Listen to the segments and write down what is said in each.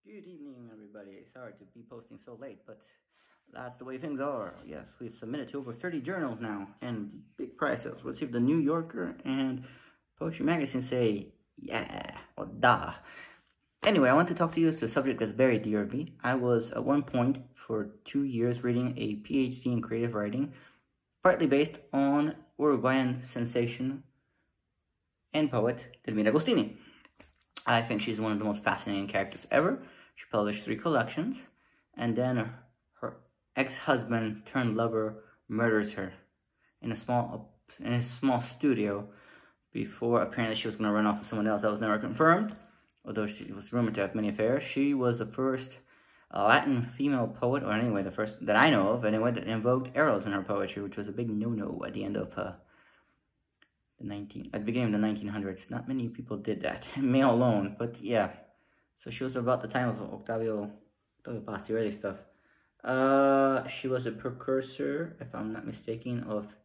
Good evening, everybody. Sorry to be posting so late, but that's the way things are. Yes, we've submitted to over 30 journals now, and big prizes. Received the New Yorker and Poetry Magazine say, yeah, or da. Anyway, I want to talk to you as to a subject that's very dear to me. I was at one point for 2 years reading a PhD in creative writing, partly based on Uruguayan sensation and poet Delmira Agustini. I think she's one of the most fascinating characters ever. She published 3 collections, and then her ex-husband turned lover murders her in a small studio before apparently she was going to run off with someone else. That was never confirmed, although she was rumored to have many affairs. She was the first Latin female poet, or anyway, the first that I know of, anyway, that invoked Eros in her poetry, which was a big no-no at the end of at the beginning of the 1900s. Not many people did that, male alone, but yeah. So she was about the time of Octavio Paz, the early stuff. She was a precursor, if I'm not mistaken, of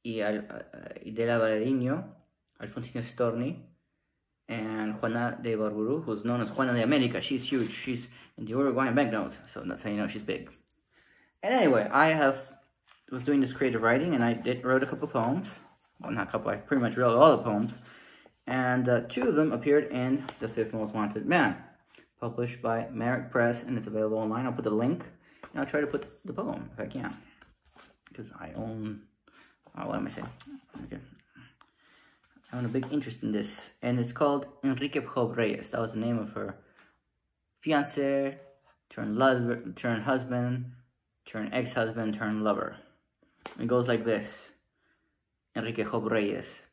Vilariño, Alfonsina Storni, and Juana de Ibabourou, who's known as Juana de America. She's huge. She's in the Uruguayan banknote, so that's how you know she's big. And anyway, was doing this creative writing, and I wrote a couple poems. Well, not a couple, I pretty much wrote all the poems. And 2 of them appeared in The Fifth Most Wanted Man, published by Merrick Press, and it's available online. I'll put the link, and I'll try to put the poem if I can, because I own, what am I saying? Okay. I own a big interest in this, and it's called Enrique Job Reyes. That was the name of her fiancé, turned husband, turned ex-husband, turned lover. It goes like this. Enrique Job Reyes.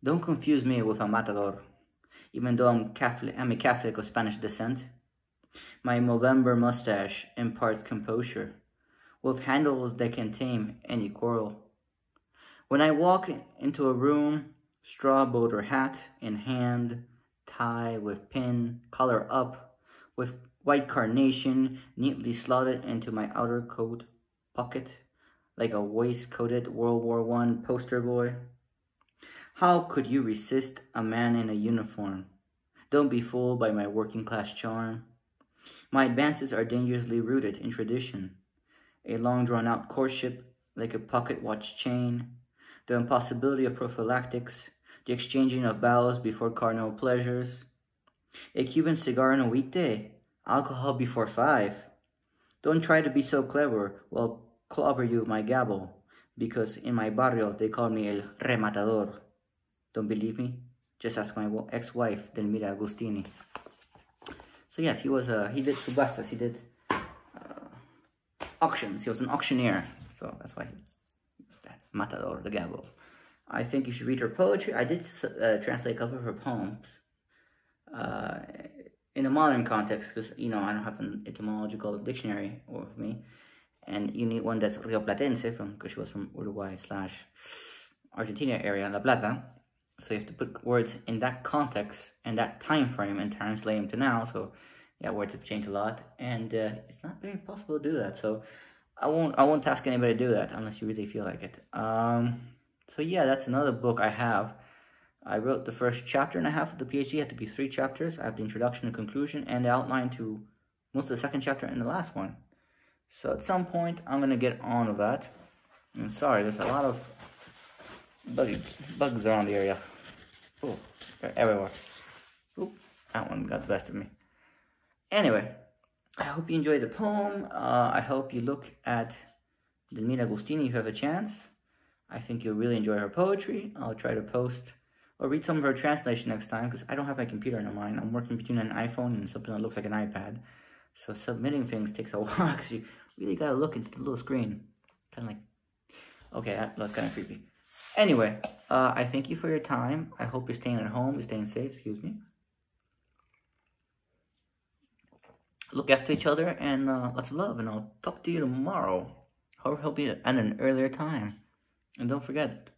Don't confuse me with a matador, even though I'm a Catholic of Spanish descent. My Movember mustache imparts composure, with handles that can tame any quarrel. When I walk into a room, straw boat or hat in hand, tie with pin, collar up, with white carnation neatly slotted into my outer coat pocket, like a waistcoated World War I poster boy. How could you resist a man in a uniform? Don't be fooled by my working class charm. My advances are dangerously rooted in tradition. A long drawn out courtship like a pocket watch chain, the impossibility of prophylactics, the exchanging of vows before carnal pleasures, a Cuban cigar on a weekday, alcohol before 5. Don't try to be so clever, well, clobber you with my gavel, because in my barrio they call me el rematador. Don't believe me? Just ask my ex-wife, Delmira Agustini. So yes, he did subastas, he did auctions, he was an auctioneer, so that's why he was that matador, the gavel. I think you should read her poetry. I did translate a couple of her poems in a modern context, because, you know, I don't have an etymological dictionary with me. And you need one that's Rio Platense, because she was from Uruguay / Argentina area, La Plata. So you have to put words in that context and that time frame and translate them to now. So yeah, words have changed a lot, and it's not very possible to do that. So I won't ask anybody to do that unless you really feel like it. So yeah, that's another book I have. I wrote the first chapter and a half of the PhD. It had to be 3 chapters. I have the introduction and conclusion, and the outline to most of the second chapter and the last one. So at some point, I'm going to get on with that. I'm sorry, there's a lot of bugs around the area. Oh, they're everywhere. Oop, that one got the best of me. Anyway, I hope you enjoyed the poem. I hope you look at Delmira Agustini if you have a chance. I think you'll really enjoy her poetry. I'll try to post or read some of her translation next time, because I don't have my computer on mine. I'm working between an iPhone and something that looks like an iPad. So submitting things takes a while, because you really gotta look into the little screen. Kind of like, okay, that's kind of creepy. Anyway, I thank you for your time. I hope you're staying at home, you're staying safe, excuse me. Look after each other, and lots of love, and I'll talk to you tomorrow. Hope you at an earlier time. And don't forget,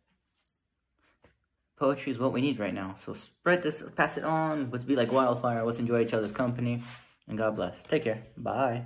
poetry is what we need right now. So spread this, pass it on. Let's be like wildfire. Let's enjoy each other's company. And God bless. Take care. Bye.